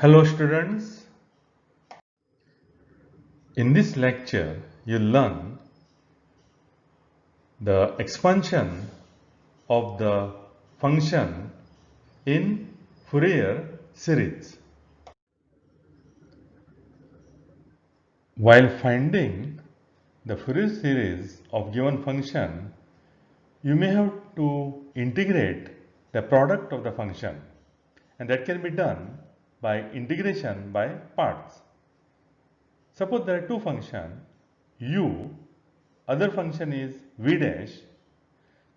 Hello students, in this lecture you learn the expansion of the function in Fourier series. While finding the Fourier series of given function, you may have to integrate the product of the function, and that can be done by integration by parts. Suppose there are two functions, u, other function is v dash,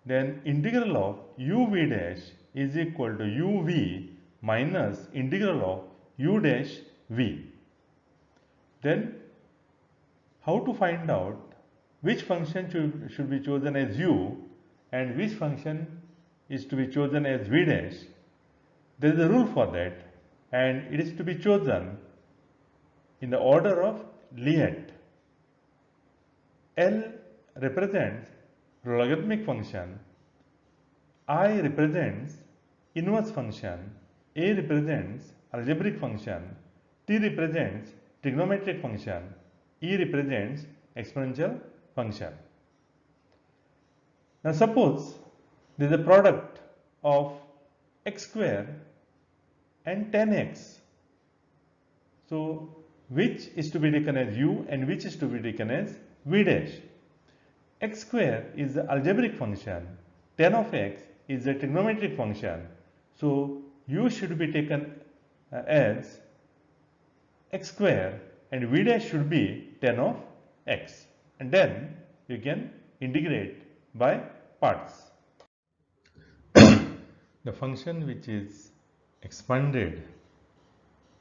then integral of uv dash is equal to uv minus integral of u dash v. Then how to find out which function should be chosen as u and which function is to be chosen as v dash? There is a rule for that, and it is to be chosen in the order of Lie. L represents logarithmic function, I represents inverse function, A represents algebraic function, T represents trigonometric function, E represents exponential function. Now suppose there is a product of x square and 10x. So which is to be taken as u and which is to be taken as v dash? X square is the algebraic function, 10 of x is the trigonometric function. So u should be taken as x square and v dash should be 10 of x, and then you can integrate by parts. The function which is expanded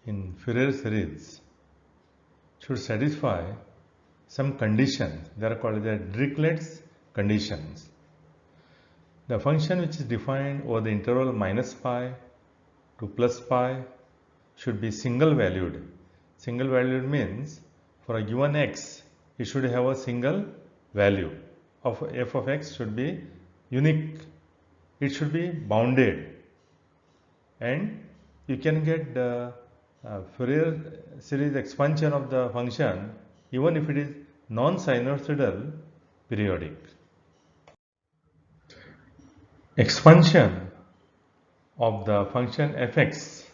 in Fourier series should satisfy some conditions. They are called the Dirichlet's conditions. The function which is defined over the interval minus pi to plus pi should be single valued. Single valued means for a given x, it should have a single value of f of x should be unique. It should be bounded, and you can get the Fourier series expansion of the function even if it is non-sinusoidal periodic. Expansion of the function fx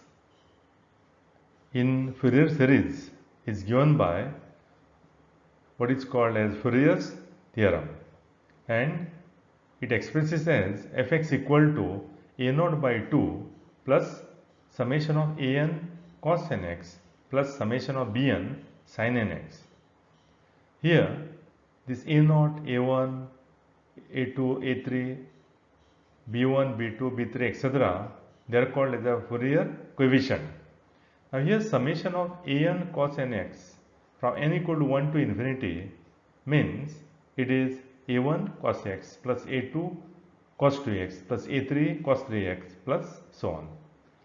in Fourier series is given by what is called as Fourier's theorem, and it expresses as fx equal to a0 by 2 plus summation of an cos nx plus summation of bn sin nx. Here this a0, a1, a2, a3, b1, b2, b3, etc. they are called as a Fourier coefficient. Now here summation of an cos nx from n equal to 1 to infinity means it is a1 cos x plus a2 cos 2x plus a3 cos 3x plus so on.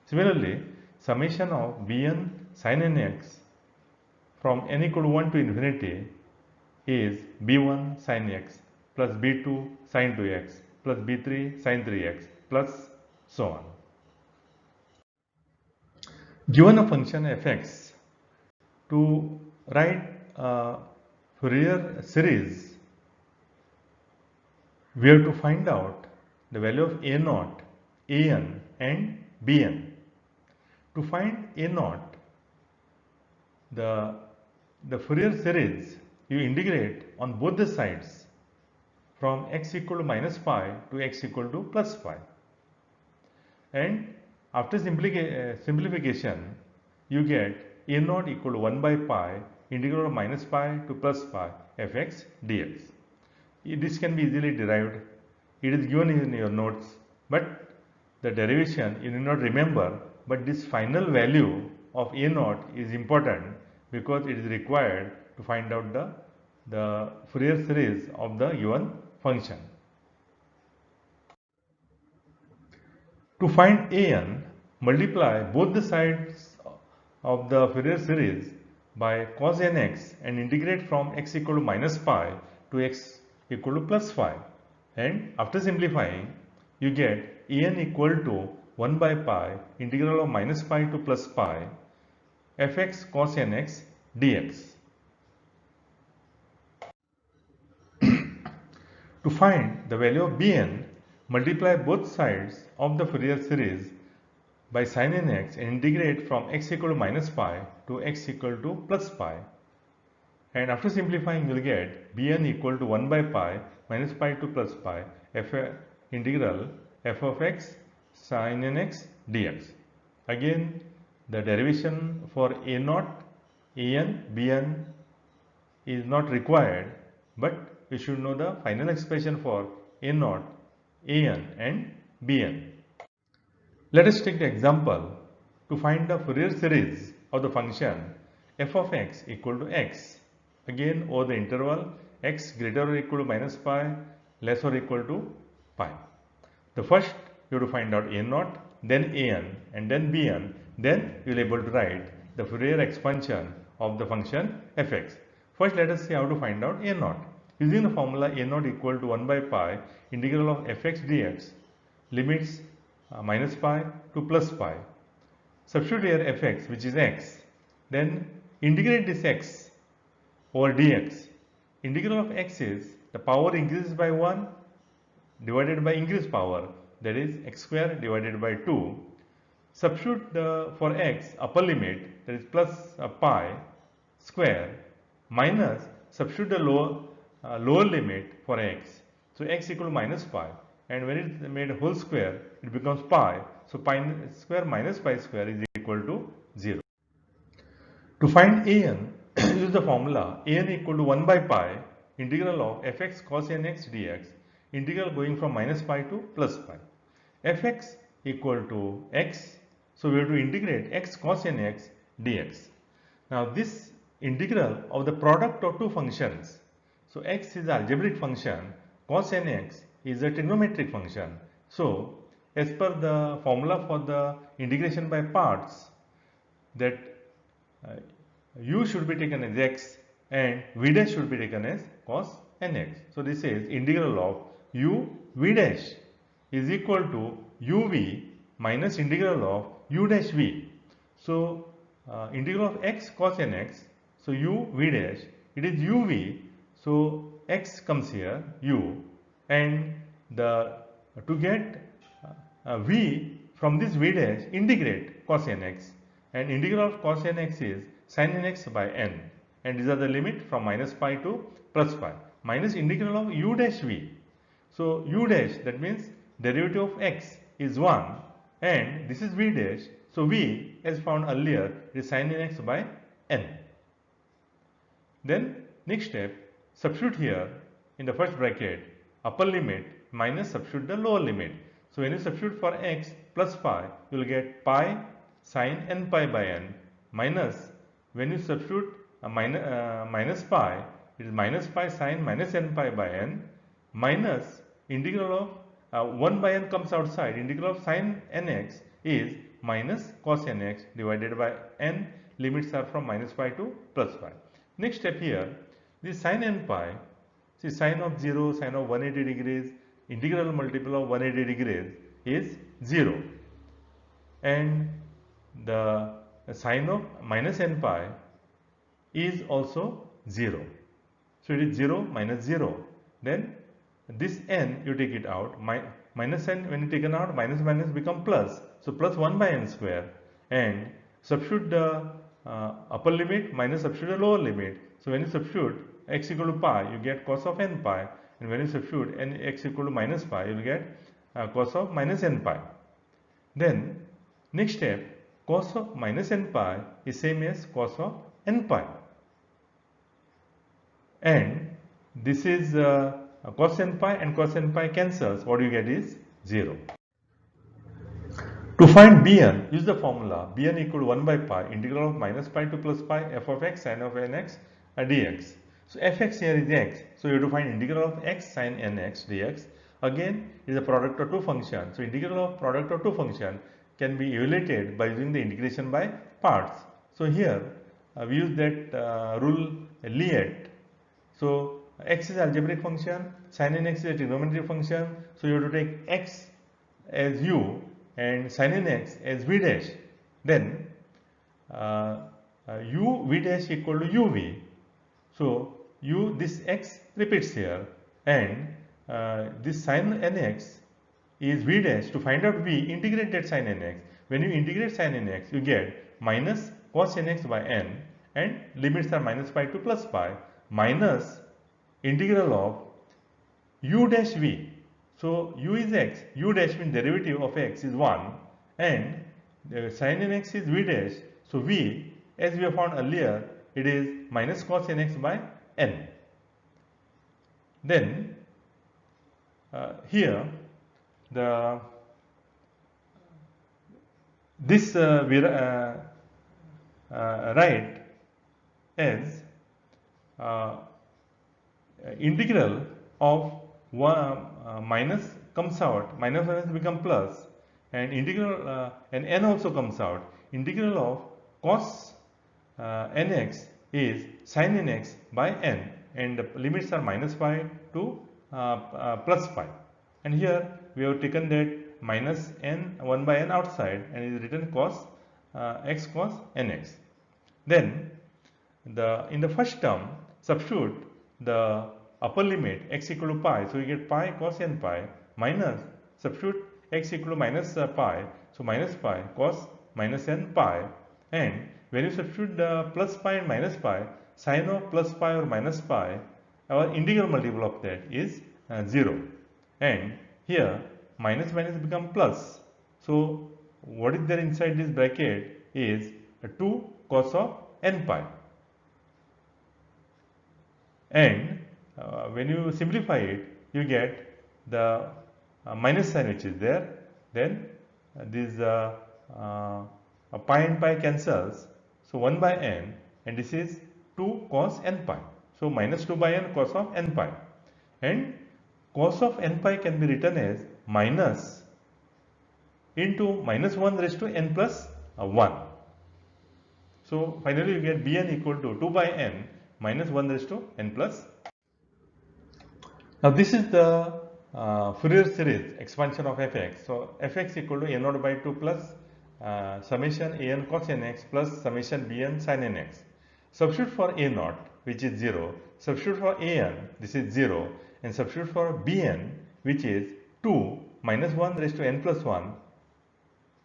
Similarly, summation of bn sin nx from n equal to 1 to infinity is b1 sin x plus b2 sin 2x plus b3 sin 3x plus so on. Given a function fx, to write a Fourier series, we have to find out the value of a0, an and bn. To find a0, the Fourier series, you integrate on both the sides from x equal to minus pi to x equal to plus pi, and after simplification you get a0 equal to 1 by pi integral of minus pi to plus pi fx dx. This can be easily derived. It is given in your notes, but the derivation you need not remember, but this final value of a0 is important because it is required to find out the Fourier series of the given function. To find an, multiply both the sides of the Fourier series by cos nx and integrate from x equal to minus pi to x equal to plus pi, and after simplifying you get an equal to 1 by pi integral of minus pi to plus pi fx cos nx dx. To find the value of Bn, multiply both sides of the Fourier series by sin nx and integrate from x equal to minus pi to x equal to plus pi. And after simplifying, you will get Bn equal to 1 by pi minus pi to plus pi integral f of x sin nx dx. Again, the derivation for a0, an, bn is not required, but we should know the final expression for a0, an and bn. Let us take the example to find the Fourier series of the function f of x equal to x. Again, over the interval x greater or equal to minus pi, less or equal to pi. The first you have to find out a0, then an and then bn. Then you will be able to write the Fourier expansion of the function fx. First, let us see how to find out a0. Using the formula a0 equal to 1 by pi integral of fx dx, limits minus pi to plus pi. Substitute here fx, which is x. Then integrate this x over dx. Integral of x is the power increases by 1 divided by increased power, that is x square divided by 2. Substitute for x upper limit, that is plus pi square, minus substitute the lower limit for x. So x equal to minus pi, and when it is made whole square, it becomes pi. So pi square minus pi square is equal to 0. To find an, use the formula an equal to 1 by pi integral of fx cos nx dx, integral going from minus pi to plus pi. Fx equal to x, so we have to integrate x cos nx dx. Now this integral of the product of two functions. So x is the algebraic function, cos nx is a trigonometric function. So as per the formula for the integration by parts, that u should be taken as x and v dash should be taken as cos nx. So this is integral of u v dash is equal to uv minus integral of u dash v. So integral of x cos nx, so u v dash, it is uv, so x comes here u, and to get v from this v dash, integrate cos nx, and integral of cos nx is sin nx by n, and these are the limit from minus pi to plus pi, minus integral of u dash v. So u dash, that means derivative of x is 1 and this is v dash. So v, as found earlier, is sin nx by n. Then next step, substitute here in the first bracket upper limit minus substitute the lower limit. So when you substitute for x plus pi, you will get pi sin n pi by n, minus when you substitute minus pi, it is minus pi sin minus n pi by n, minus integral of 1 by n comes outside, integral of sin nx is minus cos nx divided by n, limits are from minus pi to plus pi. Next step here, this sin n pi, see sin of 0, sin of 180 degrees, integral multiple of 180 degrees is 0, and the sin of minus n pi is also 0. So it is 0 minus 0. Then this n you take it out, minus n when you take it out, minus minus become plus. So plus 1 by n square, and substitute the upper limit minus substitute the lower limit. So when you substitute x equal to pi, you get cos of n pi, and when you substitute n x equal to minus pi, you will get cos of minus n pi. Then next step, cos of minus n pi is same as cos of n pi, and this is cos n pi and cos n pi cancels. What you get is 0. To find Bn, use the formula Bn equal to 1 by pi integral of minus pi to plus pi f of x sin of nx dx. So fx here is x, so you have to find integral of x sin nx dx. Again, is a product of two functions. So integral of product of two function can be evaluated by using the integration by parts. So here we use that rule Liet. So x is algebraic function, sin nx is a trigonometric function. So you have to take x as u and sin nx as v dash. Then u v dash equal to uv. So this x repeats here, and this sin nx is v dash. To find out v, integrate that sin nx. When you integrate sin nx, you get minus cos nx by n, and limits are minus pi to plus pi, minus integral of u dash v. So u is x, u dash means derivative of x is 1, and sin nx is v dash. So v, as we have found earlier, it is minus cos nx by n. Then here this we write as integral of minus comes out, minus minus become plus, and integral and n also comes out. Integral of cos nx is sin nx by n, and the limits are minus pi to plus pi. And here we have taken that minus n 1 by n outside, and it is written cos x cos nx. Then in the first term, substitute the upper limit x equal to pi, so we get pi cos n pi, minus substitute x equal to minus pi, so minus pi cos minus n pi, and when you substitute the plus pi and minus pi, sin of plus pi or minus pi, our integral multiple of that is 0, and here minus minus become plus. So what is there inside this bracket is 2 cos of n pi, and when you simplify it, you get the minus sign which is there. Then this pi and pi cancels, so 1 by n, and this is 2 cos n pi. So minus 2 by n cos of n pi, and cos of n pi can be written as minus into minus 1 raised to n plus 1. So finally you get bn equal to 2 by n minus 1 raised to n plus. Now this is the Fourier series expansion of fx. So fx equal to a0 by 2 plus summation an cos nx plus summation bn sin nx. Substitute for a0, which is 0, substitute for an, this is 0, and substitute for bn, which is 2 minus 1 raised to n plus 1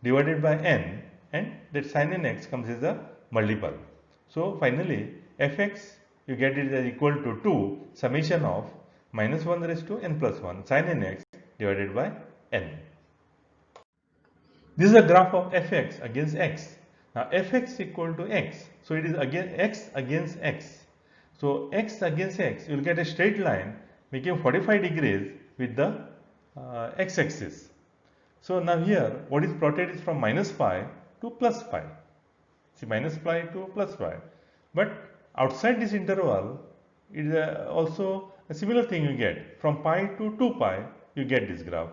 divided by n, and that sin nx comes as a multiple. So finally fx, you get it as equal to 2 summation of minus 1 raised to n plus 1 sin nx divided by n. This is a graph of fx against x. Now fx equal to x, so it is again x against x. So x against x, you will get a straight line making 45 degrees with the x-axis. So now here what is plotted is from minus pi to plus pi. See, minus pi to plus pi. But outside this interval, it is also a similar thing you get. From pi to 2 pi, you get this graph.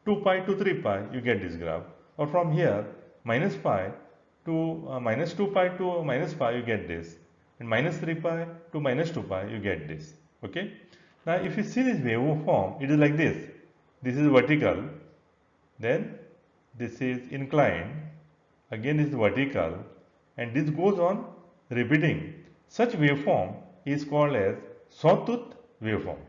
2 pi to 3 pi, you get this graph. Or from here, minus pi to minus 2 pi to minus pi, you get this. And minus 3 pi to minus 2 pi, you get this. Okay. Now, if you see this waveform, it is like this. This is vertical, then this is inclined, again this is vertical, and this goes on repeating. Such waveform is called as sawtooth waveform.